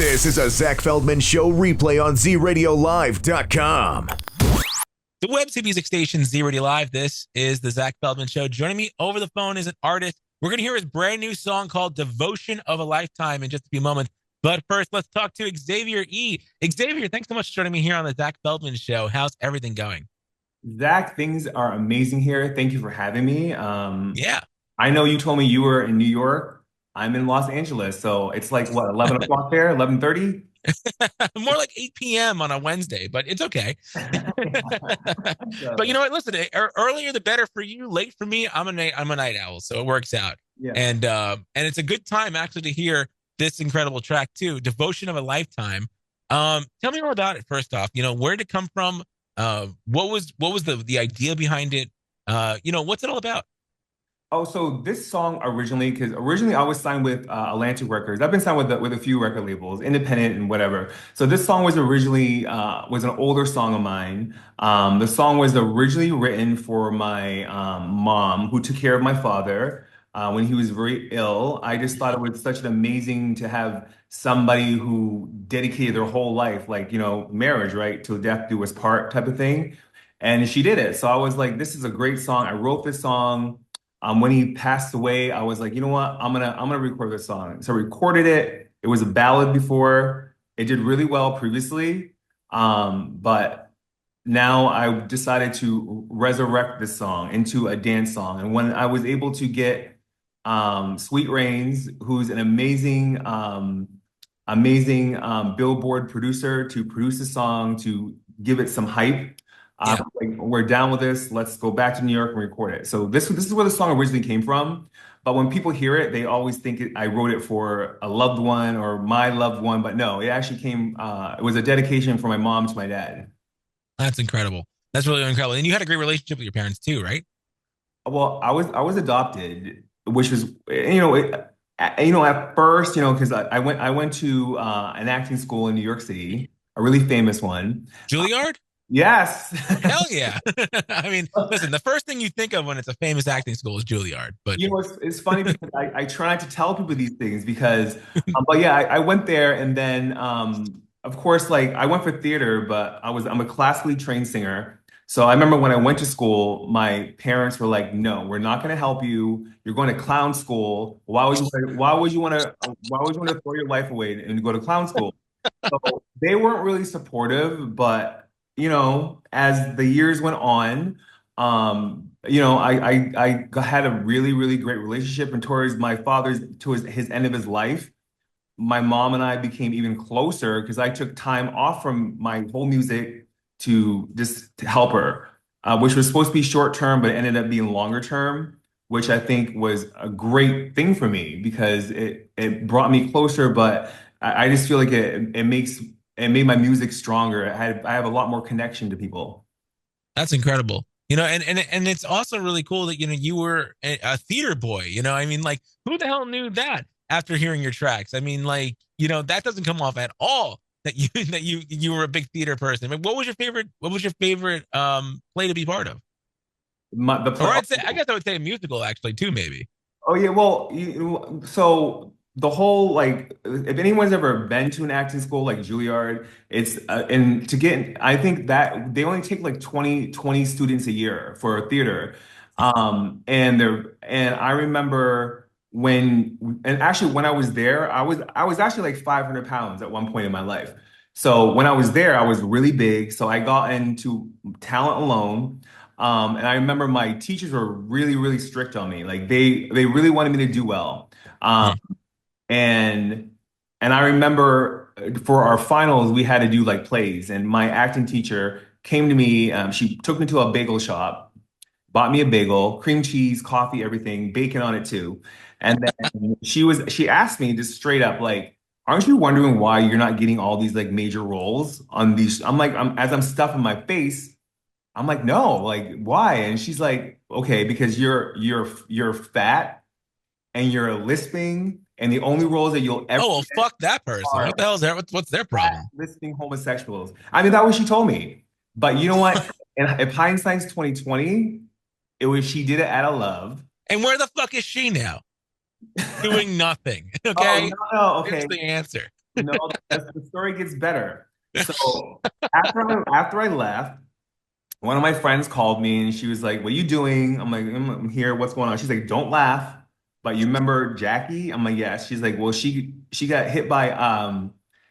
This is a Zack Feldman Show replay on ZRadioLive.com. The website music station Z Radio Live. This is the Zack Feldman Show. Joining me over the phone is an artist. We're going to hear his brand new song called Devotion of a Lifetime in just a few moments. But first, let's talk to Xavier E. Xavier, thanks so much for joining me here on the Zack Feldman Show. How's everything going? Zach, things are amazing here. Thank you for having me. Yeah. I know you told me you were in New York. I'm in Los Angeles. So it's like, what, 11 o'clock there? 11:30? More like 8 p.m. on a Wednesday, but it's okay. But you know what? Listen, earlier the better for you. Late for me. I'm a night owl, so it works out. Yeah. And it's a good time actually to hear this incredible track too, "Devotion of a Lifetime." Tell me more about it. First off, where did it come from? What was the idea behind it? What's it all about? Oh, so this song because originally I was signed with Atlantic Records. I've been signed with a few record labels, independent and whatever. So this song was originally was an older song of mine. The song was originally written for my mom, who took care of my father when he was very ill. I just thought it was such an amazing to have somebody who dedicated their whole life, like marriage, right, till death do us part type of thing. And she did it. So I was like, this is a great song. I wrote this song. When he passed away, I was like, you know what? I'm gonna record this song. So I recorded it. It was a ballad before. It did really well previously. But now I decided to resurrect this song into a dance song. And when I was able to get Sweet Rains, who's an amazing Billboard producer, to produce the song, to give it some hype. Yeah. Like, we're down with this. Let's go back to New York and record it. So this is where the song originally came from. But when people hear it, they always think I wrote it for a loved one or my loved one. But no, it actually came. It was a dedication from my mom to my dad. That's incredible. That's really incredible. And you had a great relationship with your parents too, right? Well, I was adopted, which was at first, because I went to an acting school in New York City, a really famous one. Juilliard? Yes. Hell yeah. I mean, listen, the first thing you think of when it's a famous acting school is Juilliard. But it's funny because I try not to tell people these things because, but yeah, I went there and then, of course, like I went for theater, but I'm a classically trained singer. So I remember when I went to school, my parents were like, "No, we're not going to help you. You're going to clown school. Why would you want to throw your life away and go to clown school?" So they weren't really supportive, but as the years went on, I had a really, really great relationship, and towards his end of his life, my mom and I became even closer because I took time off from my whole music to help her, which was supposed to be short term, but it ended up being longer term, which I think was a great thing for me because it brought me closer, but I just feel like it made my music stronger. I have a lot more connection to people. that's incredible. And it's also really cool that you were a theater boy. I mean, like, who the hell knew that after hearing your tracks? I mean, like, that doesn't come off at all that you were a big theater person. I mean, what was your favorite play to be part of? I guess I would say a musical actually too, maybe. Oh yeah, well, so the whole, like, if anyone's ever been to an acting school like Juilliard, it's and to get I think that they only take like 20 students a year for a theater. And I remember when I was there, I was actually like 500 pounds at one point in my life. So when I was there, I was really big. So I got into talent alone. And I remember my teachers were really, really strict on me. Like they really wanted me to do well. Um, and and I remember for our finals, we had to do like plays. And my acting teacher came to me. She took me to a bagel shop, bought me a bagel, cream cheese, coffee, everything, bacon on it too. And then she asked me just straight up, like, aren't you wondering why you're not getting all these like major roles on these? I'm like, as I'm stuffing my face, I'm like, no, like, why? And she's like, okay, because you're fat and you're lisping, and the only roles that you'll ever Oh, well, fuck that person. are What the hell is that? What's their fat, problem? lisping homosexuals. I mean, that's what she told me. But you know what? And if hindsight's 2020, she did it out of love. And where the fuck is she now? Doing nothing. Oh, Okay. no, no, There's okay. the answer. No, the story gets better. So after I left, one of my friends called me and she was like, "What are you doing?" I'm like, I'm here. What's going on?" She's like, "Don't laugh." But you remember Jackie? I'm like, "Yes." She's like, "Well, she got hit by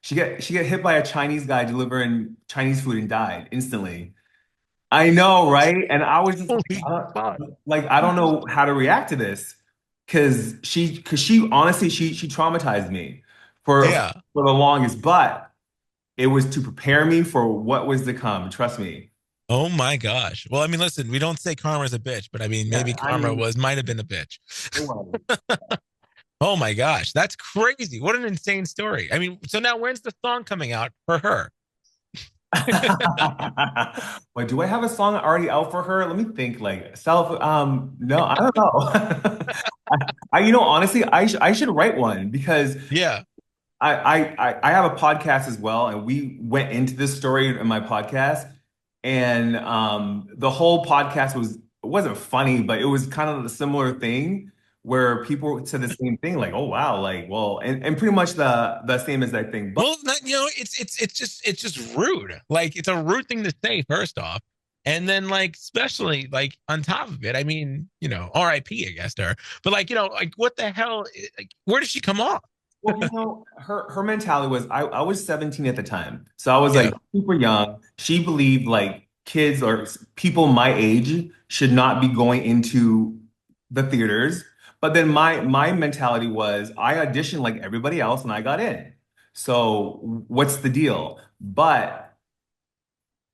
she got hit by a Chinese guy delivering Chinese food and died instantly." I know, right? And I was just like, Holy fuck. I don't know how to react to this because she honestly she traumatized me Yeah. for the longest, but it was to prepare me for what was to come. Trust me. Oh my gosh. Well, I mean, listen, we don't say karma's a bitch, but I mean, Yeah, maybe I karma mean, was might have been a bitch. it was. Oh my gosh, that's crazy. What an insane story. I mean, so now when's the song coming out for her? But do I have a song already out for her? Let me think. Like self. No, I don't know. Honestly, I should write one because Yeah. I have a podcast as well, and we went into this story in my podcast, and the whole podcast wasn't funny, but it was kind of a similar thing where people said the same thing, like, "Oh wow," like, well, and pretty much the same as that thing, but Well, it's just rude. Like it's a rude thing to say, first off. And then like especially like on top of it, I mean, RIP, I guess to her. But like, like what the hell? Like, where did she come off? well, her mentality was I was 17 at the time. So I was like Yeah. super young. She believed like kids or people my age should not be going into the theaters. But then my mentality was I auditioned like everybody else and I got in. So what's the deal? But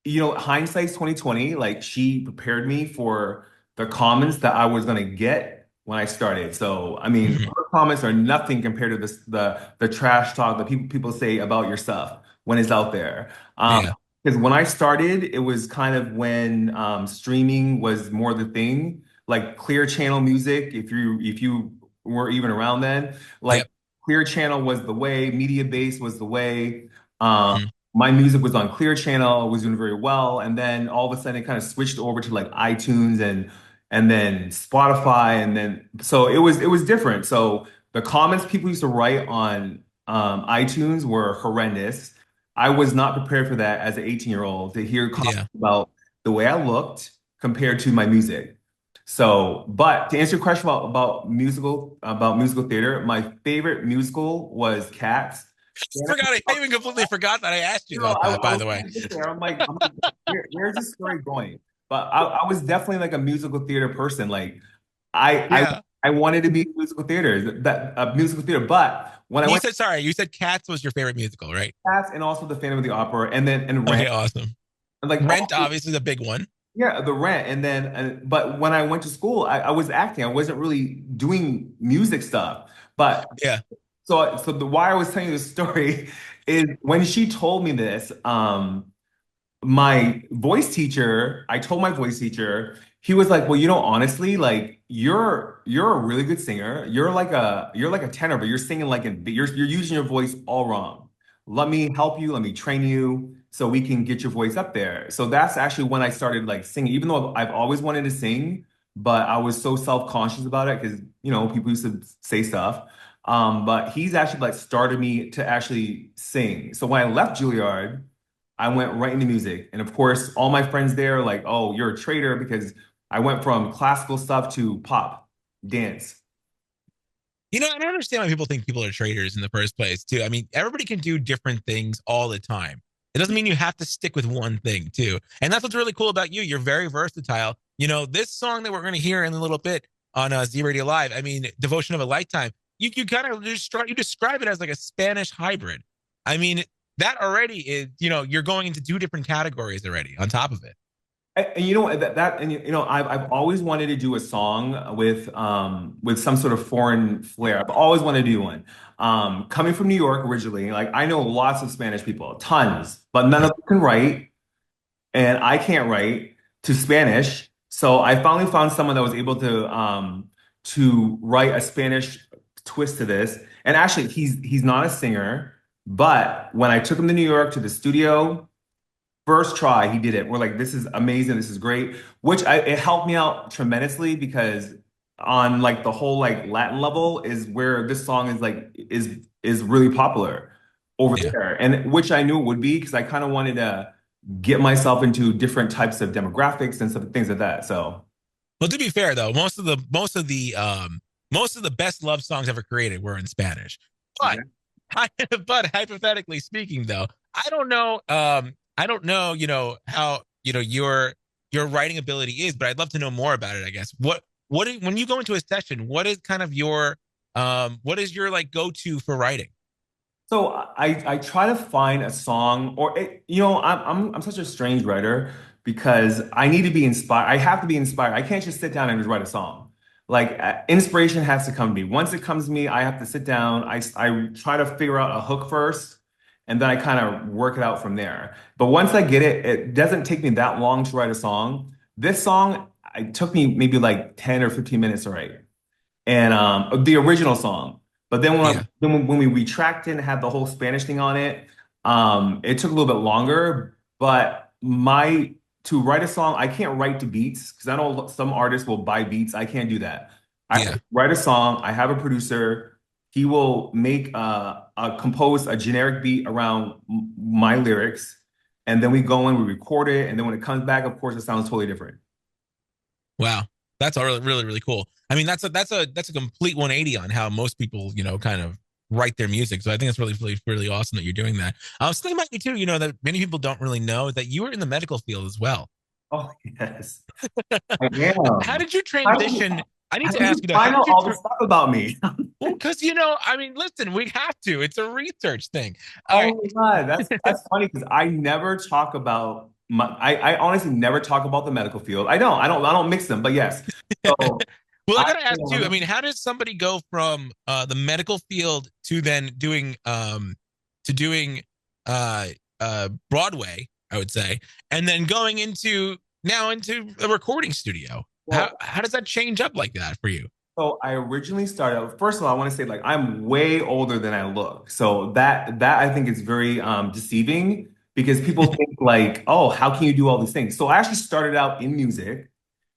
hindsight's 2020. Like she prepared me for the comments that I was gonna get when I started. So I mean, Mhm. her comments are nothing compared to the trash talk that people say about your stuff when it's out there. Yeah. Because when I started, it was kind of when streaming was more the thing, like Clear Channel music. If you were even around then, like Yep. Clear Channel was the way, Media Base was the way. Um, Mhm. my music was on Clear Channel, was doing very well, and then all of a sudden it kind of switched over to like iTunes and then Spotify, and then so it was different. So the comments people used to write on iTunes were horrendous. I was not prepared for that as an 18-year-old to hear comments Yeah. about the way I looked compared to my music. So, but to answer your question about musical theater, my favorite musical was Cats. Forgot. I even completely forgot that I asked you about that. I By was the way. trying to get there. I'm like, where's this story going? But I was definitely like a musical theater person. Like I Yeah. I wanted to be in musical theater, that musical theater. But when I You went said sorry. You said Cats was your favorite musical, right? to Cats and also the Phantom of the Opera and Okay. Rent, Awesome. and like Rent all obviously is a big one. yeah, the Rent, but when I went to school, I was acting. I wasn't really doing music stuff. But Yeah. so the why I was telling you this story is when she told me this. My voice teacher, I told my voice teacher, he was like, "Well, honestly, like you're a really good singer. You're like a tenor, but you're singing like you're using your voice all wrong. Let me help you, let me train you so we can get your voice up there." So that's actually when I started like singing, even though I've always wanted to sing, but I was so self-conscious about it because people used to say stuff. But he's actually like started me to actually sing. So when I left Juilliard, I went right into music. And of course, all my friends there are like, "Oh, you're a traitor," because I went from classical stuff to pop, dance. I don't understand why people think people are traitors in the first place, too. I mean, everybody can do different things all the time. It doesn't mean you have to stick with one thing, too. And that's what's really cool about you. You're very versatile. This song that we're going to hear in a little bit on Z Radio Live, I mean, Devotion of a Lifetime, you kind of describe it as like a Spanish hybrid. I mean, that already is, you're going into two different categories already on top of it. And I've always wanted to do a song with some sort of foreign flair. I've always wanted to do one. Coming from New York originally, like I know lots of Spanish people, tons, but none of them can write, and I can't write to Spanish. So I finally found someone that was able to write a Spanish twist to this. And actually, he's not a singer, but when I took him to New York to the studio. First try, he did it. We're like, this is amazing. This is great. It helped me out tremendously because on like the whole like Latin level is where this song is like is really popular. over Yeah. there, and which I knew it would be because I kind of wanted to get myself into different types of demographics and some things like that. So Well, to be fair though, most of the best love songs ever created were in Spanish. But yeah. but hypothetically speaking though, I don't know, how, your writing ability is, but I'd love to know more about it, I guess. When you go into a session, what is kind of your what is your like go-to for writing? So I try to find a song or I'm such a strange writer because I need to be inspired. I have to be inspired. I can't just sit down and just write a song. Like inspiration has to come to me. Once it comes to me, I have to sit down. I try to figure out a hook first, and then I kind of work it out from there. But once I get it, it doesn't take me that long to write a song. This song, it took me maybe like 10 or 15 minutes to write and the original song. But then Yeah. when we retracted and had the whole Spanish thing on it, it took a little bit longer. But my to write a song, I can't write to beats because I know some artists will buy beats. I can't do that. I Yeah. write a song. I have a producer. He will make compose a generic beat around my lyrics, and then we go in, we record it, and then when it comes back, of course, it sounds totally different. Wow. That's a really cool. I mean, that's a complete 180 on how most people, kind of write their music. So I think it's really awesome that you're doing that. Something about you too, that many people don't really know is that you were in the medical field as well. Oh yes, I How am. did you How did transition? I need how to did ask you you though, how find did out you all this stuff about me? well, because I mean, listen, we have to. It's a research thing. All right. Oh my God, that's funny because I never talk about I honestly never talk about the medical field. I don't mix them, but yes. So Well, I I gotta ask too. I mean, how does somebody go from the medical field to then doing uh Broadway, I would say, and then going into a recording studio? well, How does that change up like that for you? so I originally started out, first of all, I want to say like I'm way older than I look. So that I think is very deceiving because people think like, oh, how can you do all these things? So I actually started out in music.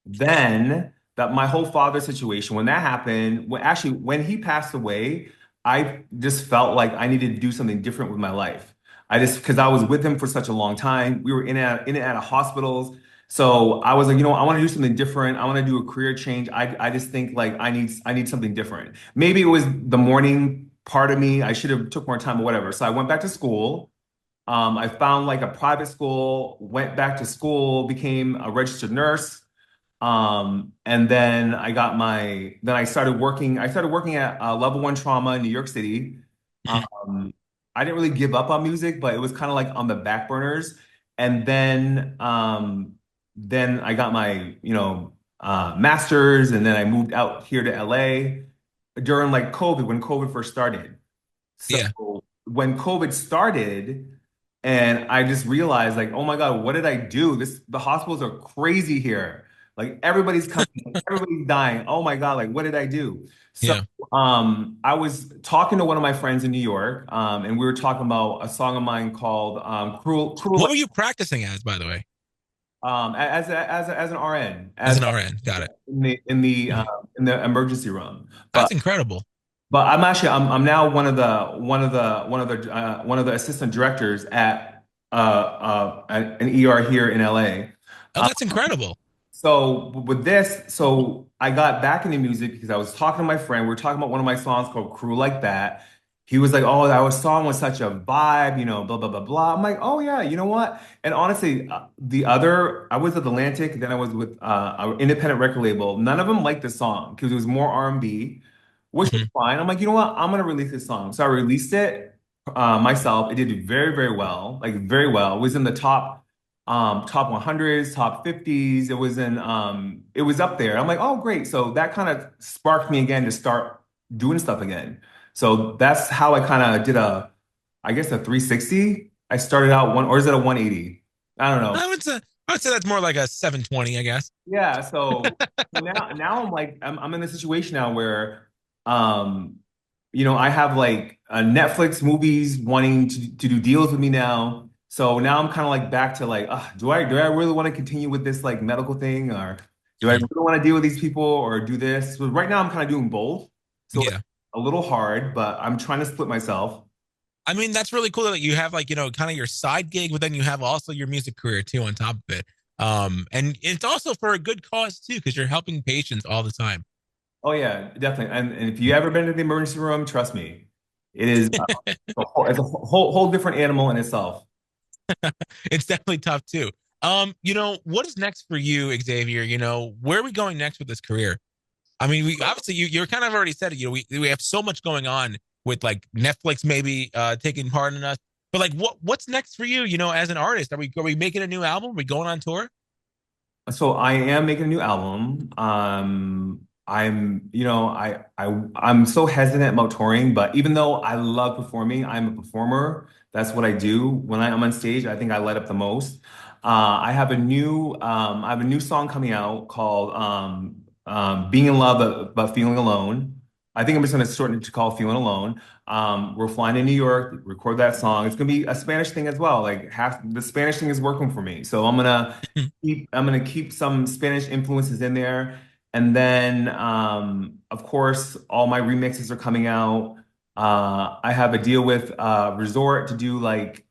Then that my whole father situation, when that happened, when he passed away, I just felt like I needed to do something different with my life. I just because I was with him for such a long time. We were in and out of hospitals. So I was like, I want to do something different. I want to do a career change. I just think like I need something different. Maybe it was the morning part of me. I should have took more time or whatever. So I went back to school. I found like a private school, went back to school, became a registered nurse. And then I started working at level one trauma in New York City. Um, I didn't really give up on music, but it was kind of like on the back burners. And then I got my, master's, and then I moved out here to LA during like COVID, when COVID first started. So Yeah, when COVID started, and I just realized, like, oh my God, what did I do? The hospitals are crazy here. Like everybody's coming, everybody's dying. Oh my God, like what did I do? So yeah. I was talking to one of my friends in New York, and we were talking about a song of mine called What were you practicing as, by the way? as an RN, As as an RN. Got it. in the in the Mhm. in the emergency room. That's incredible. But I'm now one of the assistant directors at an ER here in LA. Oh, that's incredible. So with this, so I got back into music because I was talking to my friend. We were talking about one of my songs called "Crew Like That." He was like, "Oh, that song was such a vibe, blah blah blah blah." I'm like, "Oh yeah, you know what?" And honestly, I was with Atlantic, then I was with an independent record label. None of them liked the song because it was more R&B, which was Mhm. fine. I'm like, you know what? I'm gonna release this song. So I released it myself. It did very very well, like very well. It was in the top 100s, top 50s. It was up there. I'm like, oh great. So that kind of sparked me again to start doing stuff again. So that's how I kind of did I guess a 360. I started out one, or is it a 180? I don't know. I would say that's more like a 720, I guess. Yeah, so now I'm like I'm in a situation now where um I have like Netflix movies wanting to do deals with me now. So now I'm kind of like back to like do I really want to continue with this like medical thing, or do I really Mhm. want to deal with these people or do this? So right now I'm kind of doing both. So it's Yeah. a little hard, but I'm trying to split myself. I mean, that's really cool that you have like, kind of your side gig, but then you have also your music career too on top of it. And it's also for a good cause too, because you're helping patients all the time. Oh yeah, definitely. And if you ever been to the emergency room, trust me, it is it's a whole different animal in itself. It's definitely tough too. What is next for you, Xavier? Where are we going next with this career? I mean, we obviously you're kind of already said it. We have so much going on with like Netflix maybe taking part in us. But like what's next for you, as an artist? Are we making a new album? Are we going on tour? So I am making a new album. I'm so hesitant about touring, but even though I love performing, I'm a performer. That's what I do. When I'm on stage, I think I light up the most. I have a new song coming out called "Being in Love but Feeling Alone." I think I'm just gonna shorten it to call "Feeling Alone." We're flying to New York, record that song. It's gonna be a Spanish thing as well. Like half the Spanish thing is working for me, so I'm gonna keep some Spanish influences in there. And then of course all my remixes are coming out. I have a deal with Resort to do like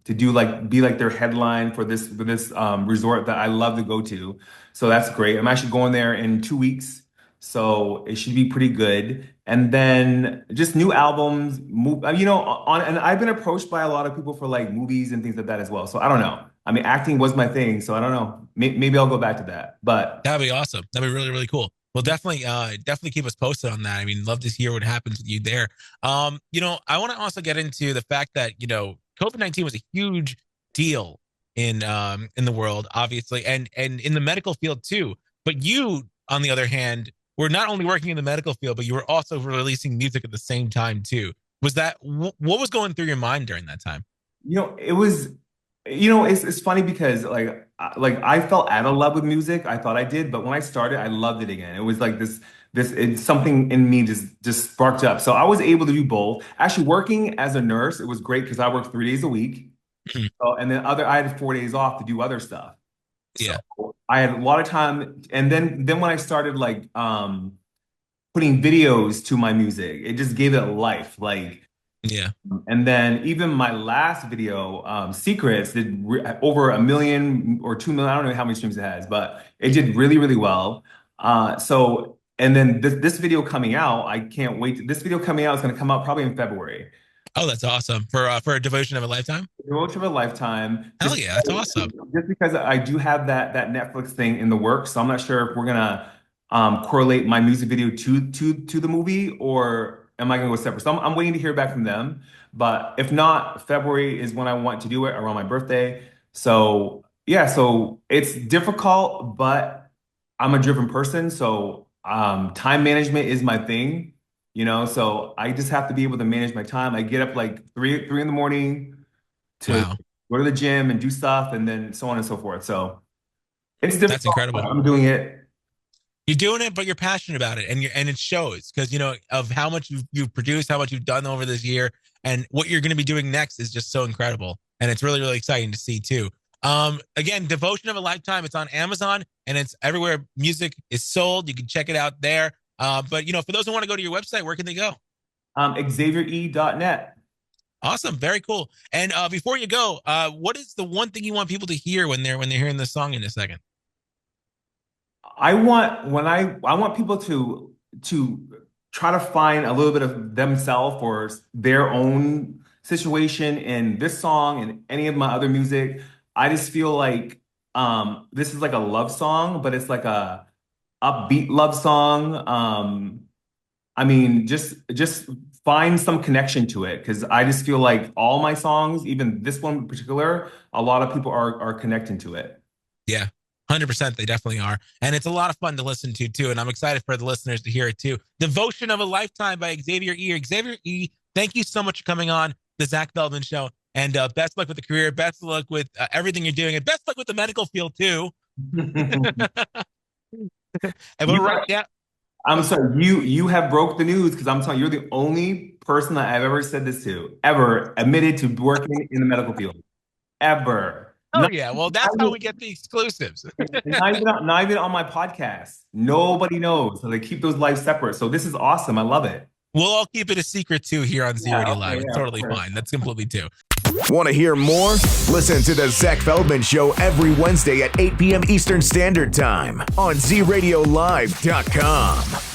be like their headline for this resort that I love to go to. So that's great. I'm actually going there in 2 weeks. So it should be pretty good. And then just new albums, and I've been approached by a lot of people for like movies and things like that as well. So I don't know. I mean, acting was my thing, so I don't know. Maybe I'll go back to that. But That'd be awesome. That'd be really, really cool. Well, definitely keep us posted on that. I mean, love to hear what happens with you there. I want to also get into the fact that, COVID-19 was a huge deal in the world, obviously, and in the medical field too. But you, on the other hand, were not only working in the medical field, but you were also releasing music at the same time too. What was going through your mind during that time? it was, it's funny because like I fell out of love with music. I thought I did, but when I started, I loved it again. It was like it's something in me just sparked up. So I was able to do both. Actually, working as a nurse, it was great because I worked 3 days a week. So, and then I had 4 days off to do other stuff. So Yeah, I had a lot of time. And then when I started like putting videos to my music, it just gave it life. Like, yeah. and then even my last video, Secrets, did over 1 million or 2 million. I don't know how many streams it has, but it did really, really well. And then this video coming out, I can't wait. This video coming out is going to come out probably in February. Oh, that's awesome for a devotion of a lifetime. Road Trip of a Lifetime. Hell yeah, that's awesome. Just because I do have that Netflix thing in the works, so I'm not sure if we're gonna correlate my music video to the movie or am I gonna go separate. So I'm waiting to hear back from them. But if not, February is when I want to do it around my birthday. So yeah, so it's difficult, but I'm a driven person, so time management is my thing. So I just have to be able to manage my time. I get up like three in the morning to Wow, go to the gym and do stuff, and then so on and so forth. So it's that's difficult, but incredible. I'm doing it. You're doing it, but you're passionate about it, and it shows because of how much you've produced, how much you've done over this year, and what you're going to be doing next is just so incredible, and it's really really exciting to see too. Again, Devotion of a Lifetime. It's on Amazon and it's everywhere music is sold. You can check it out there. But for those who want to go to your website, where can they go? XavierE.net. Awesome, very cool. And before you go, what is the one thing you want people to hear when they're hearing this song in a second? I want people to try to find a little bit of themselves or their own situation in this song and any of my other music. I just feel like this is like a love song, but it's like a upbeat love song. I mean, just find some connection to it because I just feel like all my songs, even this one in particular, a lot of people are connecting to it. Yeah, 100%. They definitely are. And it's a lot of fun to listen to, too. And I'm excited for the listeners to hear it, too. Devotion of a Lifetime by Xavier E. Xavier E., thank you so much for coming on the Zack Feldman Show. And best luck with the career. Best luck with everything you're doing. And best luck with the medical field, too. And we're right. Yeah. I'm sorry, you have broke the news because I'm telling you, you're the only person that I've ever said this to, ever admitted to working in the medical field. Ever. Oh, yeah. Well, that's how we get the exclusives. Not even on my podcast. Nobody knows. So they keep those lives separate. So this is awesome. I love it. We'll all keep it a secret too here on Z Yeah, Radio okay, Live. It's yeah, of totally course. fine. That's completely too. Want to hear more? Listen to the Zack Feldman Show every Wednesday at 8 p.m. Eastern Standard Time on ZRadioLive.com.